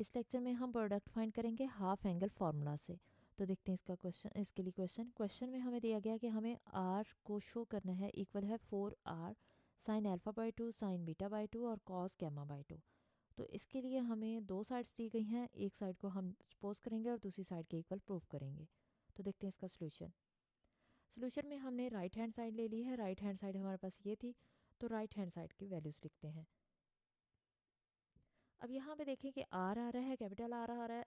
इस लेक्चर में हम प्रोडक्ट फाइंड करेंगे हाफ एंगल फार्मूला से। तो देखते हैं इसका क्वेश्चन, इसके लिए क्वेश्चन में हमें दिया गया कि हमें आर को शो करना है इक्वल है 4r sine alpha by 2 sign beta by 2 और कॉस गैमा बाई 2। तो इसके लिए हमें दो साइड्स दी गई हैं, एक साइड को हम सपोज करेंगे और दूसरी साइड के इक्वल प्रूव करेंगे। तो देखते हैं इसका सोल्यूशन में हमने राइट हैंड साइड ले ली है, राइट हैंड साइड हमारे पास ये थी, तो राइट हैंड साइड की वैल्यूज़ लिखते हैं। अब यहाँ पे देखें कि आर आ रहा है, कैपिटल आर आ रहा है,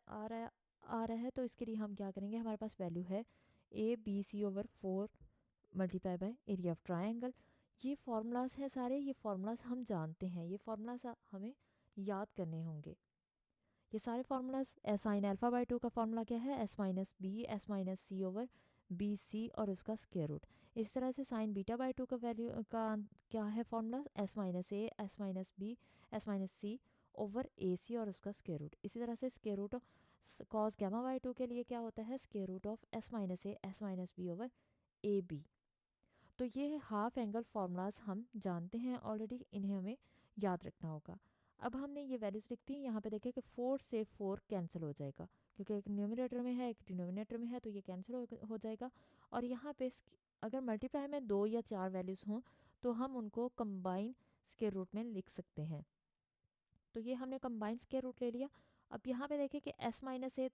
आ रहा है, तो इसके लिए हम क्या करेंगे, हमारे पास वैल्यू है A B C over 4 multiply by area of triangle. ये फार्मूलाज हैं सारे, ये फार्मूलाज हम जानते हैं, ये फार्मूलाज हमें याद करने होंगे। ये सारे फार्मूलाज साइन अल्फा बाई 2 का फार्मूला क्या है, S minus C over B C और उसका स्क्वायर रूट। इस तरह से साइन बीटा बाई 2 का वैल्यू का क्या है formula, S minus A S minus B S minus C over A C और उसका स्क्वायर रूट। इसी तरह से square root of cos gamma by 2 के लिए क्या होता है, square root of S minus A S minus B over A B. तो ये हाफ एंगल फार्मूलाज हम जानते हैं ऑलरेडी, इन्हें हमें याद रखना होगा। अब हमने ये वैल्यूज लिखती हैं, यहाँ पे देखें कि 4 से 4 कैंसिल हो जाएगा, क्योंकि एक न्यूमरेटर में है एक डिनोमिनेटर में है, तो ये कैंसिल हो जाएगा। और यहाँ पे अगर मल्टीप्लाई में 2 या 4 वैल्यूज़ हों तो हम उनको कंबाइन स्क्वायर रूट में लिख सकते हैं। तो ये हमने कंबाइन स्क्वायर रूट ले लिया। अब यहाँ पे देखें कि एस माइनस ए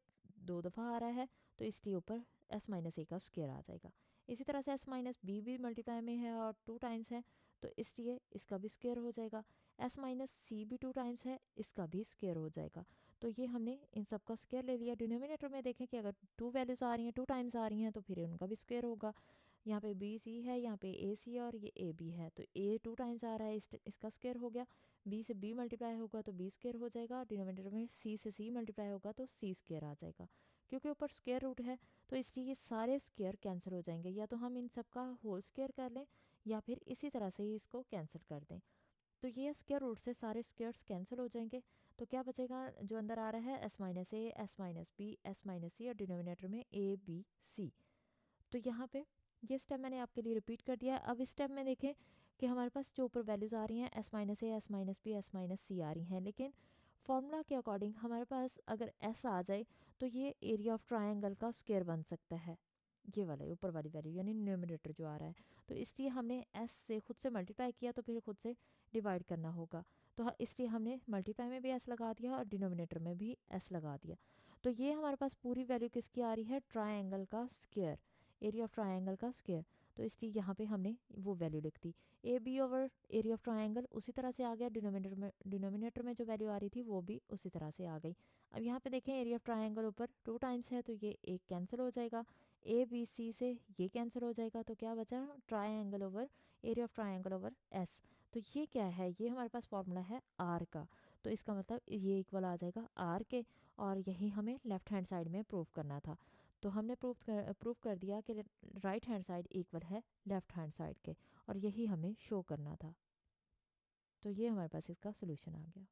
2 दफ़ा आ रहा है, तो इसलिए ऊपर एस माइनस ए का स्क्वायर आ जाएगा। इसी तरह से एस माइनस बी भी मल्टीप्लाई में है और 2 टाइम्स है, तो इसलिए इसका भी स्क्वायर हो जाएगा। एस माइनस सी भी 2 टाइम्स है, इसका भी स्क्वायर हो जाएगा। तो ये हमने इन सब का स्क्वायर ले लिया। डिनोमिनेटर में देखें कि अगर 2 वैल्यूज़ आ रही हैं, 2 टाइम्स आ रही हैं, तो फिर उनका भी स्क्वायर होगा। यहाँ पे बी सी है, यहाँ पे ए सी है और ये ए बी है, तो ए 2 टाइम्स आ रहा है, इसका स्क्वायर हो गया। बी से बी मल्टीप्लाई होगा तो बी स्क्वायर हो जाएगा। डिनोमिनेटर में सी से सी मल्टीप्लाई होगा तो सी स्क्वायर आ जाएगा। क्योंकि ऊपर स्क्वायर रूट है तो इसलिए ये सारे स्क्वायर कैंसिल हो जाएंगे, या तो हम इन सब का होल स्क्वायर कर लें या फिर इसी तरह से ही इसको कैंसिल कर दें। तो ये स्क्वायर रूट से सारे स्क्वायर्स कैंसिल हो जाएंगे। तो क्या बचेगा, जो अंदर आ रहा है S minus A S minus B S minus C और डिनोमिनेटर में ए बी सी। तो यहाँ पे ये स्टेप मैंने आपके लिए रिपीट कर दिया है। अब इस स्टेप में देखें कि हमारे पास जो ऊपर वैल्यूज़ आ रही हैं S minus A S minus B S minus C आ रही हैं, लेकिन फॉर्मूला के अकॉर्डिंग हमारे पास अगर एस आ जाए तो ये एरिया ऑफ ट्राइंगल का स्क्वायर बन सकता है, ये वाला ऊपर वाली वैल्यू यानी न्यूमरेटर जो आ रहा है। तो इसलिए हमने एस से खुद से मल्टीप्लाई किया तो फिर खुद से डिवाइड करना होगा। तो इसलिए हमने मल्टीप्लाई में भी एस लगा दिया और डिनोमिनेटर में भी एस लगा दिया। तो ये हमारे पास पूरी वैल्यू किसकी आ रही है, ट्राइंगल का स्क्वायर, एरिया ऑफ ट्राइंगल का स्क्वायर। तो इसलिए यहाँ पे हमने वो वैल्यू लिख दी। A B over area of triangle उसी तरह से आ गया, डिनोमिनेटर में जो वैल्यू आ रही थी वो भी उसी तरह से आ गई। अब यहाँ पे देखें एरिया ऑफ ट्राइंगल ऊपर 2 टाइम्स है, तो ये एक कैंसिल हो जाएगा। ए बी सी से ये कैंसिल हो जाएगा, तो क्या बचा, triangle over area of triangle over S. तो ये क्या है, ये हमारे पास फॉर्मूला है आर का। तो इसका मतलब ये इक्वल आ जाएगा आर के, और यही हमें लेफ्ट हैंड साइड में प्रूव करना था। तो हमने प्रूव कर दिया कि राइट हैंड साइड इक्वल है लेफ्ट हैंड साइड के, और यही हमें शो करना था। तो ये हमारे पास इसका सोल्यूशन आ गया।